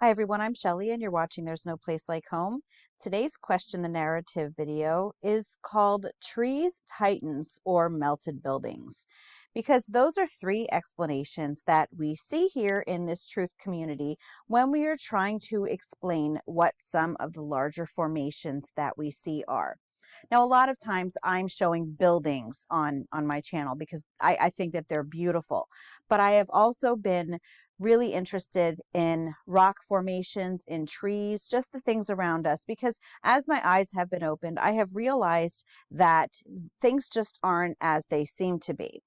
Hi everyone, I'm Shelley and you're watching There's No Place Like Home. Today's question the narrative video is called Trees, Titans, or Melted Buildings, because those are three explanations that we see here in this truth community when we are trying to explain what some of the larger formations that we see are. Now, a lot of times I'm showing buildings on my channel because I think that they're beautiful, but I have also been really interested in rock formations, in trees, just the things around us, because as my eyes have been opened, I have realized that things just aren't as they seem to be.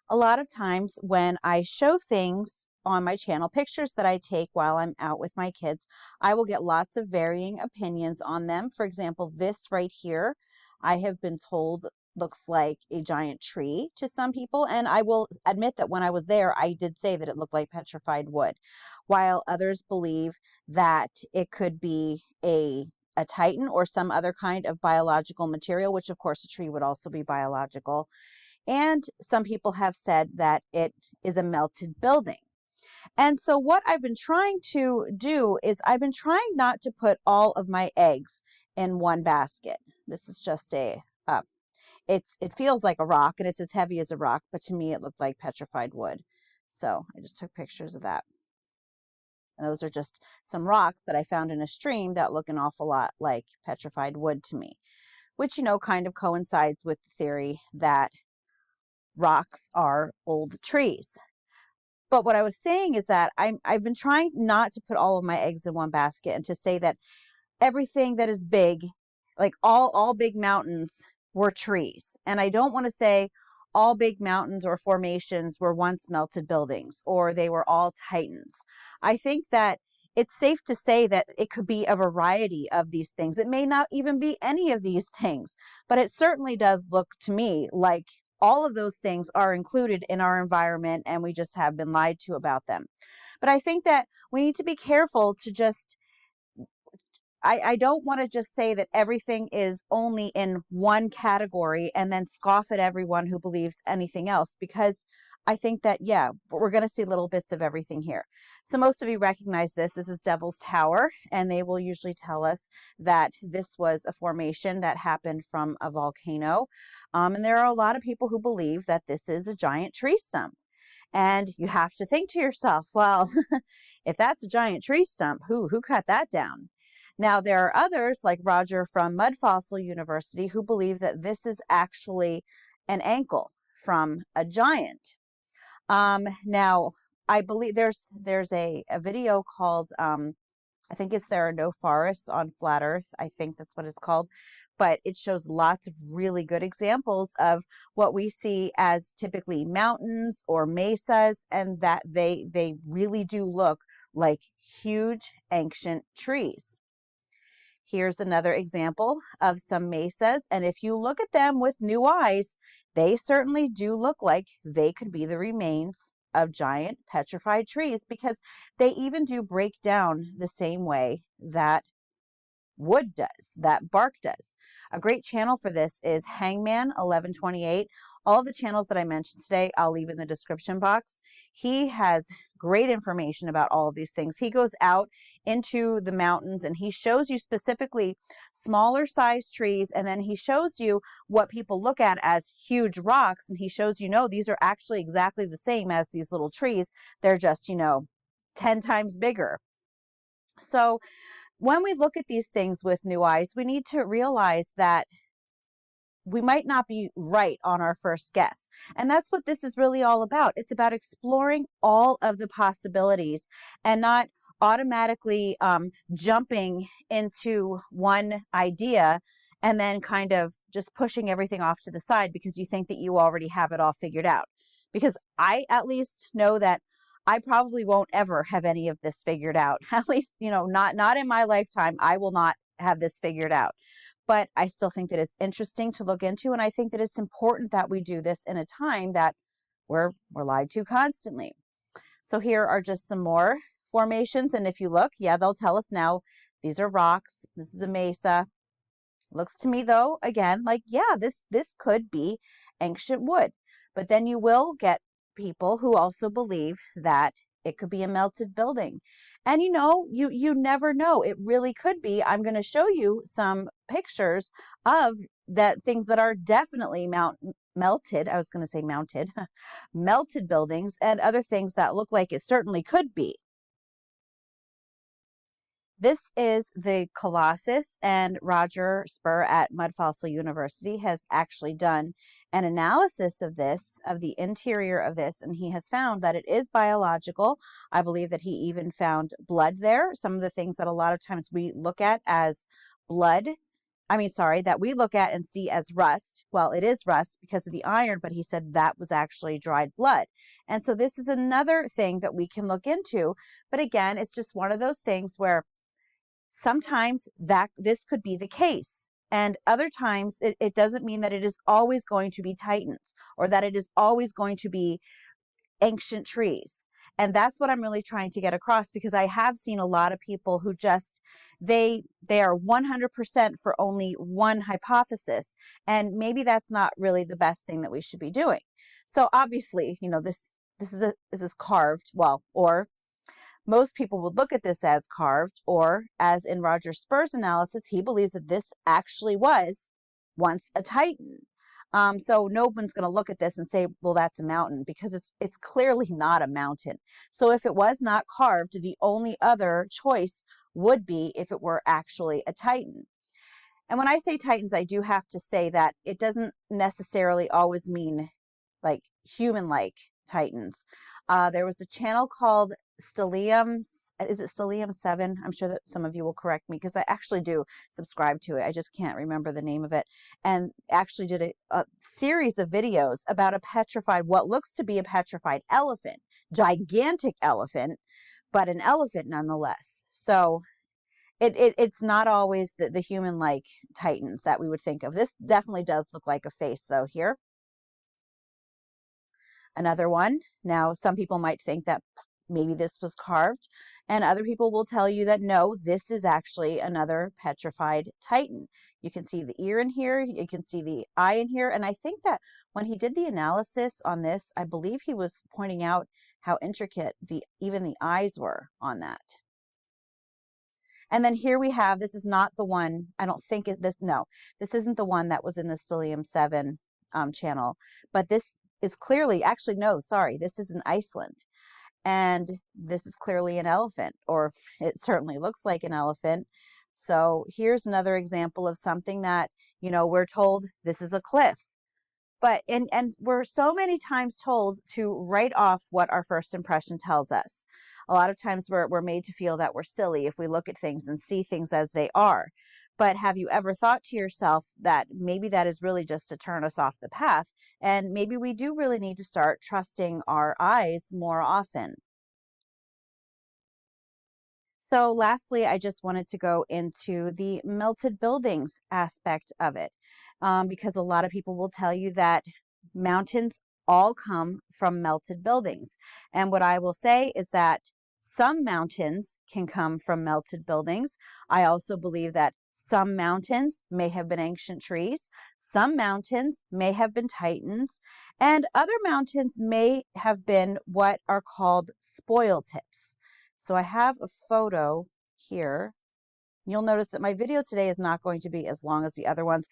A lot of times when I show things on my channel, pictures that I take while I'm out with my kids, I will get lots of varying opinions on them. For example, this right here, I have been told looks like a giant tree to some people, and I will admit that when I was there, I did say that it looked like petrified wood, while others believe that it could be a titan or some other kind of biological material, which of course a tree would also be biological. And some people have said that it is a melted building. And so what I've been trying to do is I've been trying not to put all of my eggs in one basket. This is just it feels like a rock and it's as heavy as a rock, but to me it looked like petrified wood. So I just took pictures of that. And those are just some rocks that I found in a stream that look an awful lot like petrified wood to me, which, kind of coincides with the theory that rocks are old trees. But what I was saying is that I've been trying not to put all of my eggs in one basket and to say that everything that is big, like all big mountains were trees. And I don't want to say all big mountains or formations were once melted buildings or they were all titans. I think that it's safe to say that it could be a variety of these things. It may not even be any of these things, but it certainly does look to me like all of those things are included in our environment and we just have been lied to about them. But I think that we need to be careful to just I don't want to just say that everything is only in one category and then scoff at everyone who believes anything else, because I think that, yeah, we're going to see little bits of everything here. So most of you recognize this. This is Devil's Tower, and they will usually tell us that this was a formation that happened from a volcano. And there are a lot of people who believe that this is a giant tree stump. And you have to think to yourself, well, if that's a giant tree stump, who cut that down? Now, there are others like Roger from Mudfossil University who believe that this is actually an ankle from a giant. Now, I believe there's a video called, I think it's There Are No Forests on Flat Earth. I think that's what it's called. But it shows lots of really good examples of what we see as typically mountains or mesas, and that they really do look like huge ancient trees. Here's another example of some mesas, and if you look at them with new eyes, they certainly do look like they could be the remains of giant petrified trees, because they even do break down the same way that wood does, that bark does. A great channel for this is Hangman 1128. All the channels that I mentioned today, I'll leave in the description box. He has great information about all of these things. He goes out into the mountains and he shows you specifically smaller size trees, and then he shows you what people look at as huge rocks, and he shows no, these are actually exactly the same as these little trees. They're just 10 times bigger. So when we look at these things with new eyes, we need to realize that we might not be right on our first guess. And that's what this is really all about. It's about exploring all of the possibilities and not automatically jumping into one idea and then kind of just pushing everything off to the side because you think that you already have it all figured out. Because I at least know that I probably won't ever have any of this figured out. At least, not in my lifetime. I will not have this figured out. But I still think that it's interesting to look into, and I think that it's important that we do this in a time that we're lied to constantly. So here are just some more formations, and if you look, yeah, they'll tell us now these are rocks. This is a mesa. Looks to me though, again, like, yeah, this could be ancient wood. But then you will get people who also believe that It could be a melted building. And you never know. It really could be. I'm going to show you some pictures of that things that are definitely melted. I was going to say mounted, melted buildings, and other things that look like it certainly could be. This is the Colossus, and Roger Spur at Mudfossil University has actually done an analysis of this, of the interior of this, and he has found that it is biological. I believe that he even found blood there. Some of the things that a lot of times we look at as blood, that we look at and see as rust. Well, it is rust because of the iron, but he said that was actually dried blood. And so this is another thing that we can look into. But again, it's just one of those things where sometimes that this could be the case. And other times it doesn't mean that it is always going to be titans or that it is always going to be ancient trees. And that's what I'm really trying to get across, because I have seen a lot of people who just, they are 100% for only one hypothesis. And maybe that's not really the best thing that we should be doing. So obviously, this is carved, well, or most people would look at this as carved, or as in Roger Spur's analysis, he believes that this actually was once a titan. So no one's going to look at this and say, well, that's a mountain, because it's clearly not a mountain. So if it was not carved, the only other choice would be if it were actually a titan. And when I say titans, I do have to say that it doesn't necessarily always mean like human-like titans. There was a channel called Stellium. Is it Stellium 7? I'm sure that some of you will correct me, because I actually do subscribe to it. I just can't remember the name of it. And actually did a series of videos about what looks to be a petrified elephant, gigantic elephant, but an elephant nonetheless. So it's not always the human-like titans that we would think of. This definitely does look like a face, though, here. Another one. Now, some people might think that maybe this was carved, and other people will tell you that no, this is actually another petrified titan. You can see the ear in here, you can see the eye in here, and I think that when he did the analysis on this, I believe he was pointing out how intricate even the eyes were on that. And then here we have, this is not the one, I don't think this isn't the one that was in the Stellium 7 channel, but this is clearly, actually, no, sorry, this is in Iceland. And this is clearly an elephant, or it certainly looks like an elephant. So here's another example of something that, we're told this is a cliff. But, and we're so many times told to write off what our first impression tells us. A lot of times we're made to feel that we're silly if we look at things and see things as they are. But have you ever thought to yourself that maybe that is really just to turn us off the path? And maybe we do really need to start trusting our eyes more often. So lastly, I just wanted to go into the melted buildings aspect of it, because a lot of people will tell you that mountains all come from melted buildings. And what I will say is that some mountains can come from melted buildings. I also believe that some mountains may have been ancient trees. Some mountains may have been titans, and other mountains may have been what are called spoil tips. So I have a photo here. You'll notice that my video today is not going to be as long as the other ones.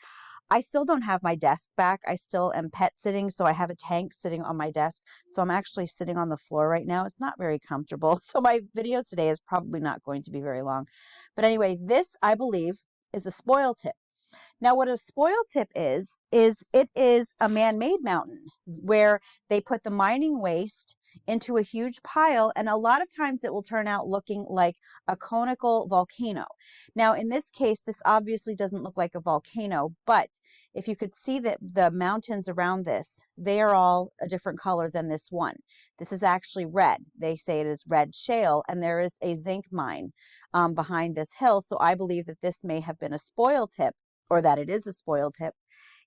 I still don't have my desk back. I still am pet sitting, so I have a tank sitting on my desk. So I'm actually sitting on the floor right now. It's not very comfortable. So my video today is probably not going to be very long. But anyway, this, I believe, is a spoil tip. Now, what a spoil tip is it is a man-made mountain where they put the mining waste into a huge pile, and a lot of times it will turn out looking like a conical volcano. Now, in this case, this obviously doesn't look like a volcano, but if you could see that the mountains around this, they are all a different color than this one. This is actually red. They say it is red shale, and there is a zinc mine behind this hill. So I believe that this may have been a spoil tip, or that it is a spoil tip.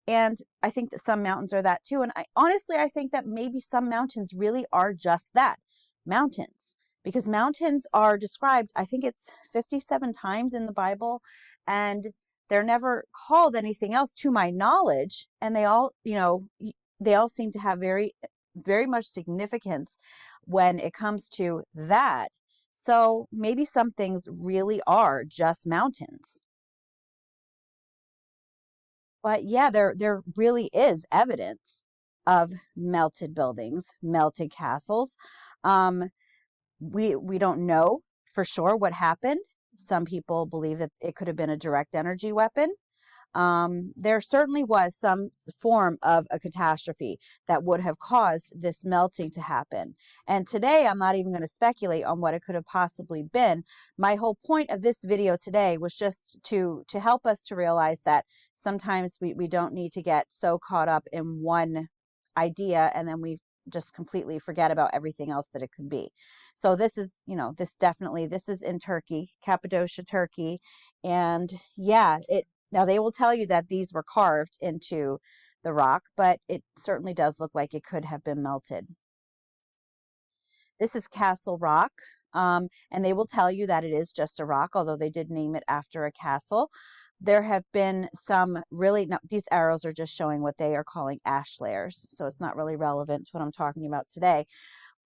And I think that some mountains are that too. And I think that maybe some mountains really are just that, mountains, because mountains are described, I think it's 57 times in the Bible, and they're never called anything else to my knowledge. And they all, they all seem to have very, very much significance when it comes to that. So maybe some things really are just mountains. But yeah, there really is evidence of melted buildings, melted castles. Um, we don't know for sure what happened. Some people believe that it could have been a direct energy weapon. There certainly was some form of a catastrophe that would have caused this melting to happen. And today, I'm not even going to speculate on what it could have possibly been. My whole point of this video today was just to help us to realize that sometimes we don't need to get so caught up in one idea and then we just completely forget about everything else that it could be. So this is, this is in Turkey, Cappadocia, Turkey. And yeah, now, they will tell you that these were carved into the rock, but it certainly does look like it could have been melted. This is Castle Rock, and they will tell you that it is just a rock, although they did name it after a castle. There have been some really, no, these arrows are just showing what they are calling ash layers, so it's not really relevant to what I'm talking about today.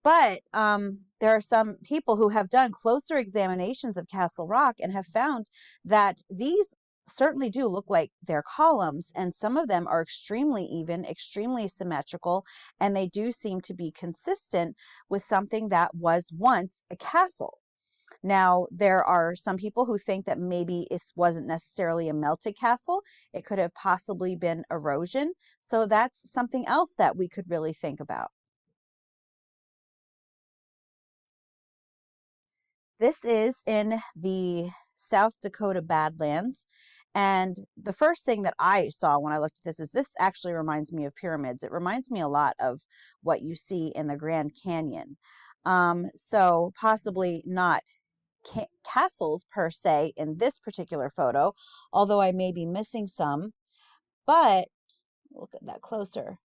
But there are some people who have done closer examinations of Castle Rock and have found that these certainly do look like they're columns, and some of them are extremely even, extremely symmetrical, and they do seem to be consistent with something that was once a castle. Now, there are some people who think that maybe it wasn't necessarily a melted castle. It could have possibly been erosion. So that's something else that we could really think about. This is in the South Dakota Badlands. And the first thing that I saw when I looked at this actually reminds me of pyramids. It reminds me a lot of what you see in the Grand Canyon. So possibly not castles per se in this particular photo, although I may be missing some, but look at that closer.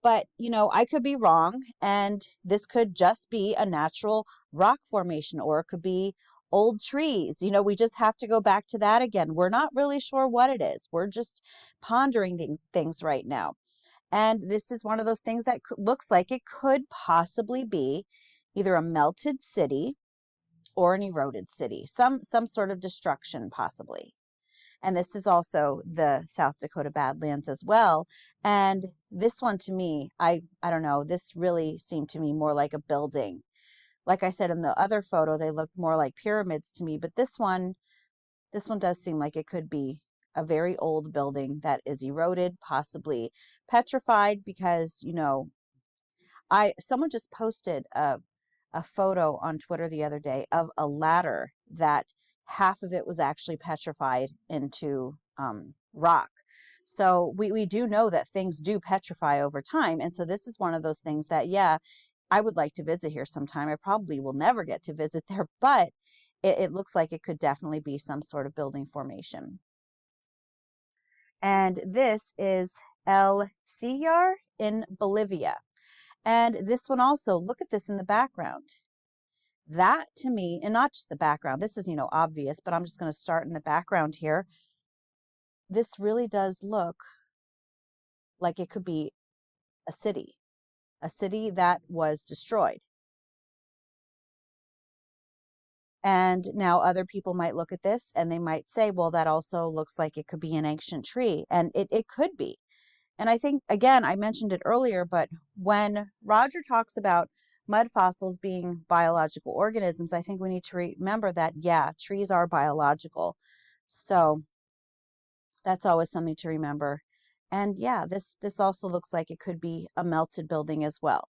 But, I could be wrong, and this could just be a natural rock formation, or it could be old trees. We just have to go back to that again. We're not really sure what it is. We're just pondering things right now. And this is one of those things that looks like it could possibly be either a melted city or an eroded city, some sort of destruction possibly. And this is also the South Dakota Badlands as well. And this one to me, I don't know, this really seemed to me more like a building. Like I said in the other photo, they looked more like pyramids to me, but this one does seem like it could be a very old building that is eroded, possibly petrified, because, someone just posted a photo on Twitter the other day of a ladder that half of it was actually petrified into rock. So we do know that things do petrify over time. And so this is one of those things that, yeah, I would like to visit here sometime. I probably will never get to visit there, but it looks like it could definitely be some sort of building formation. And this is El Sillar in Bolivia. And this one also, look at this in the background. That to me, and not just the background, this is, obvious, but I'm just going to start in the background here. This really does look like it could be a city that was destroyed. And now other people might look at this and they might say, well, that also looks like it could be an ancient tree. And it could be. And I think, again, I mentioned it earlier, but when Roger talks about mud fossils being biological organisms, I think we need to remember that, yeah, trees are biological. So that's always something to remember. And yeah, this also looks like it could be a melted building as well.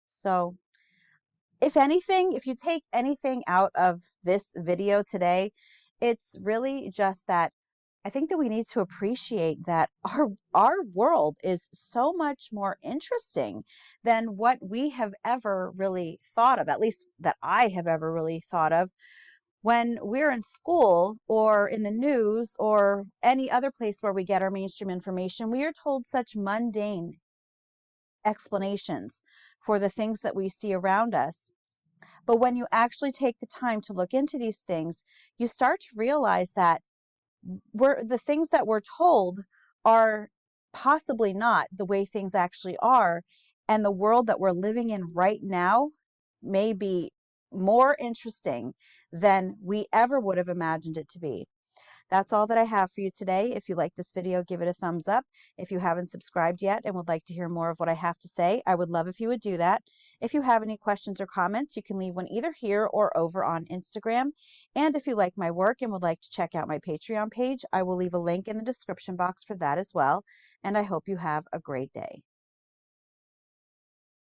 So if anything, if you take anything out of this video today, it's really just that I think that we need to appreciate that our world is so much more interesting than what we have ever really thought of, at least that I have ever really thought of. When we're in school or in the news or any other place where we get our mainstream information, we are told such mundane explanations for the things that we see around us. But when you actually take the time to look into these things, you start to realize that the things that we're told are possibly not the way things actually are. And the world that we're living in right now may be more interesting than we ever would have imagined it to be. That's all that I have for you today. If you like this video, give it a thumbs up. If you haven't subscribed yet and would like to hear more of what I have to say, I would love if you would do that. If you have any questions or comments, you can leave one either here or over on Instagram. And if you like my work and would like to check out my Patreon page, I will leave a link in the description box for that as well. And I hope you have a great day.